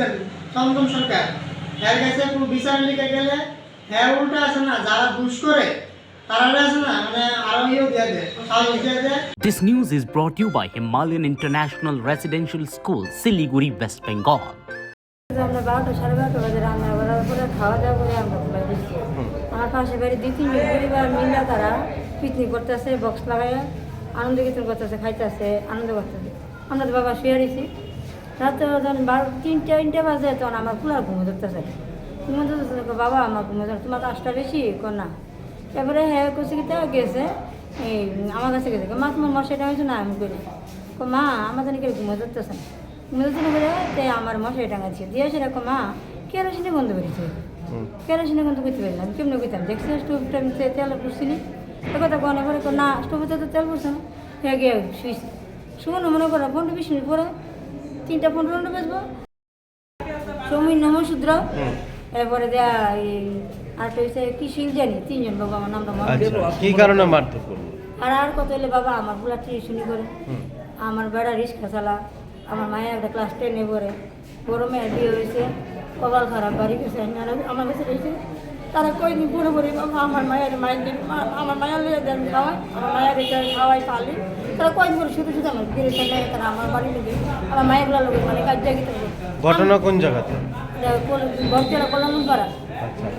President চন্দন সরকার এর কাছে কোনো বিচার লিখে গেলে হ্যাঁ উল্টা আছে না যারা দুষ করে তারা আছে না মানে আরো ইয়ে দিয়ে দেয় সাহস দিয়ে দেয়। This news is brought to you by Himalayan International Residential School, Siliguri, West Bengal. আমরা 12টা সাড়ে 12টা বাজে রান্না করার পরে খাওয়া দাওয়া করে আমরা ঘুমাই দিচ্ছি। আমার পাশে বাড়ি 2-3 পরিবার মিলে তারা পিকনিক করতেছে, বক্স লাগাইয়া আনন্দ কীর্তন করতেছে, খাইতেছে, আনন্দ করতেছে। আমরা তো বাবা শুয়ে রয়েছি। রাতে যখন 3টা বাজে তখন আমার কুলার ঘুমো ধরতেছে। ঘুমো ধরতেছে, বাবা আমার ঘুমো ধর, তোমার কাজটা বেশি না। এবারে হ্যাঁ করছে কি গেছে এই আমার কাছে গেছে, মা তোমার মশাইটা হয়েছে না, আমি করি মা আমার জানি কেউ ঘুমো ধরতেছে না। মেলতে করে তাই আমার মশাই টাঙাচ্ছে দিয়ে সেরকম মা কেরোসিনে গন্ধ বেরিয়েছে, কেরোসিনে গন্ধ করতে পারলাম কেমনি করতাম দেখছি স্টোভটা তেল পুষছিলি এ কথা কনে পরে না স্টোভে তো তেল পুষছে না হয়ে গিয়ে শুয়েছি শুনো মনে করো 15-20 মিনিট পরে 3টা 15 বেসবো সমীর নমশূদ্র এরপরে দেয়া এই আরটা হচ্ছে কি শিল জানি 3জন বাবা আমার নামটা মনে কি কারণে মারধর করলো আর কত হলে বাবা আমার বুলা টিউশনি করে আমার বেড়া রিক্সা চালা আমার মায়ের একটা ক্লাস 10-এ পড়ে বড় মেয়ের বিয়ে হয়েছে কপাল খারাপ বাড়ি গেছে আমার কাছে রয়েছে তারা কয়দিন পরে পরে বাবা আমার মায়ের আমার মায়ের লিয়ে দেন খাওয়াই আমার মায়ের এটা খাওয়াই পালি তারা কয়দিন পরে শুধু শুধু আমার বিয়ে নেয় তারা আমার বাড়ি নেবে আমার মায়েরগুলো লোক মানে কাজ জায়গা ঘটনা কোন জায়গাতে বর্তলা কল্যাণপাড়া।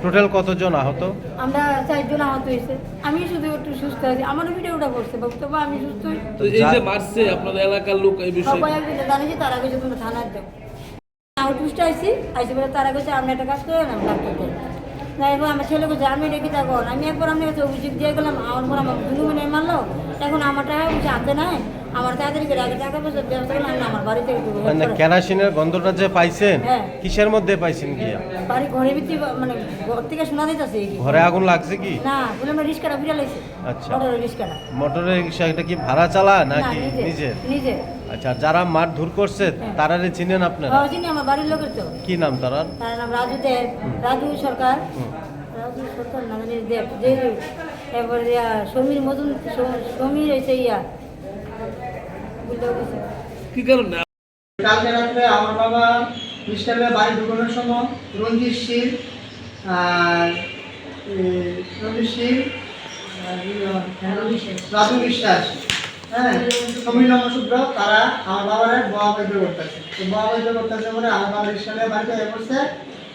টোটাল কতজন আহত? আমরা 4 জন আহত হয়েছে। আমি শুধু একটু সুস্থ আছি, আমার ভিডিওটা করছে তবে আমি সুস্থ। তো এই যে মারছে আপনাদের এলাকার লোক এই বিষয়ে সবাই একদিন জানিয়েছি তার আগে তোমরা থানায় যাও আউটপোস্ট আইসি বলে তার আগে আমি একটা কাজ করে না ডাক্তারকে না এবার আমার ছেলে করছে আমি রেখে থাকো আমি একবার আপনার কাছে অভিযোগ দিয়ে গেলাম আমার পর আমার দুনু মিনিট মারলো এখন আমার টাকা বুঝে হাতে নাই আমার তাড়াতাড়ি করে আগে টাকা পয়সা ব্যবস্থা করলাম আমি আমার বাড়িতে কেরোসিনের গন্ধটা যে পাইছেন কিসের মধ্যে পাইছেন গিয়া? বাড়ি ঘরের ভিতরে মানে ঘর থেকে শোনা দিতেছে ঘরে আগুন লাগছে কি না বলে আমরা রিস্কাটা ফিরে লাইছি। আচ্ছা মোটরের রিস্কাটা মোটরের রিক্সা এটা কি ভাড়া চালায় নাকি নিজে? নিজে। আচ্ছা যারা মারধর করছে তারারে চিনেন আপনারা? হ্যাঁ চিনি আমার বাড়ির লোকের তো। কি নাম তার? তার নাম রাজু দেব, রাজু সরকার, রাজু সরকার না জানি দেব যে এরপরে সমীর মধুন সমীর হয়েছে কি কারণে? কালকে রাত্রে আমার বাবা মিস্টারের বাড়ি ঢুকানোর সময় রঞ্জিত শীল আর রাজু বিশ্বাস হ্যাঁ সমীর নমশূদ্র তারা আমার বাবার বোয়া বৈদ্য করতেছে তো বোয়া বৈদ্য করতেছে বলে আমার বাবা রিস্টারের বাড়িতে এ করছে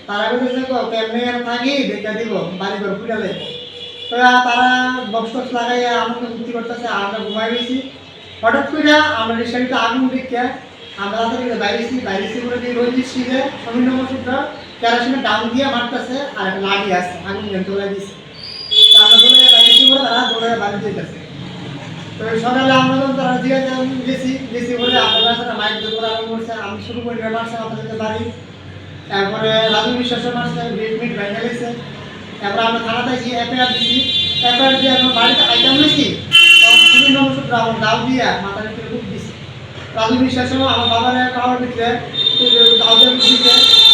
তারা বলতেছে কেমনি থাকি দেখে দিব বাড়ি করে ফুটে লাগবো তো তারা বক্স টক্স লাগাইয়া আমাকে মুক্তি করতেছে আমরা ঘুমাই গেছি হঠাৎ করে আমরা রিক্সাটিতে আগুন দেখে আমরা তাদের বাইরেছি করে দিয়ে রঞ্জিত সিংহে সমীর নমশূদ্র কেরোসিনের ডাউন দিয়ে মারতেছে আর একটা লাঠি আসছে আগুন তোলা দিচ্ছে তো আমরা দৌড়ে বাইরেছি করে তারা দৌড়ে বাড়ি যেতেছে তো সকালে আমরা যখন তারা জিজ্ঞাসা গেছি বলে আপনারা সাথে মাইক দিয়ে আগুন করছে আমি শুরু করি মারছে আপনাদের বাড়ি তারপরে রাজু বিশ্বাসের মারছে 20 মিনিট ভেঙে গেছে তারপরে আমরা থানাতে গিয়ে এফআইআর দিচ্ছি এফআইআর দিয়ে আমরা বাড়িতে আইটেম নিয়েছি সমীর নমশূদ্র আমার দাও দিয়া মাথার ভিতরে খুব দিচ্ছে রাজু বিশ্বাসও আমার বাবার পাওয়ার ভিতরে দাউদের দিচ্ছে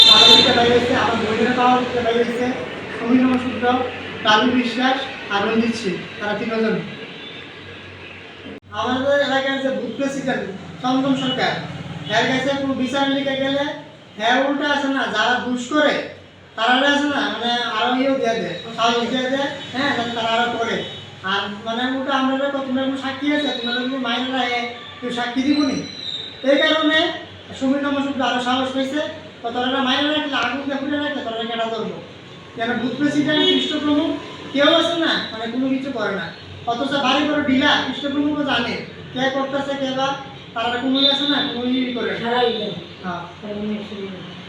মাথার ভিতরে বাইরে গেছে আমার বইয়ের পাওয়ার ভিতরে বাইরে গেছে সমীর নমশূদ্র রাজু বিশ্বাস আর রঞ্জিত সিং তারা 3 জন। আমাদের এলাকার যে বুথ প্রেসিডেন্ট চন্দন সরকার এর কাছে কোনো বিচার লিখে গেলে হ্যাঁ উল্টা আছে না যারা দুষ করে তারা আছে না মানে আরো ইয়েও দিয়ে দেয় সাহস দিয়ে দেয় হ্যাঁ তারা আরো করে আর মানে ওটা আমরা তোমরা কোনো সাক্ষী আছে তোমরা কোনো মাইনেরা কেউ সাক্ষী দিবনি এই কারণে সমীর নমশূদ্র আরো সাহস পেয়েছে তো তারা মাইনে রাখলে আগুন দিয়ে ফুটে রাখলে তারা কেটা ধরবো কেন বুথ প্রেসিডেন্ট খ্রিস্ট প্রমুখ কেউ আছে না মানে কোনো কিছু করে না অথচ বাড়ি করে ডিলা খ্রিস্ট প্রমুখও জানে কে করতেছে কে বা তারা কোনো আছে না কোনো ই করে হ্যাঁ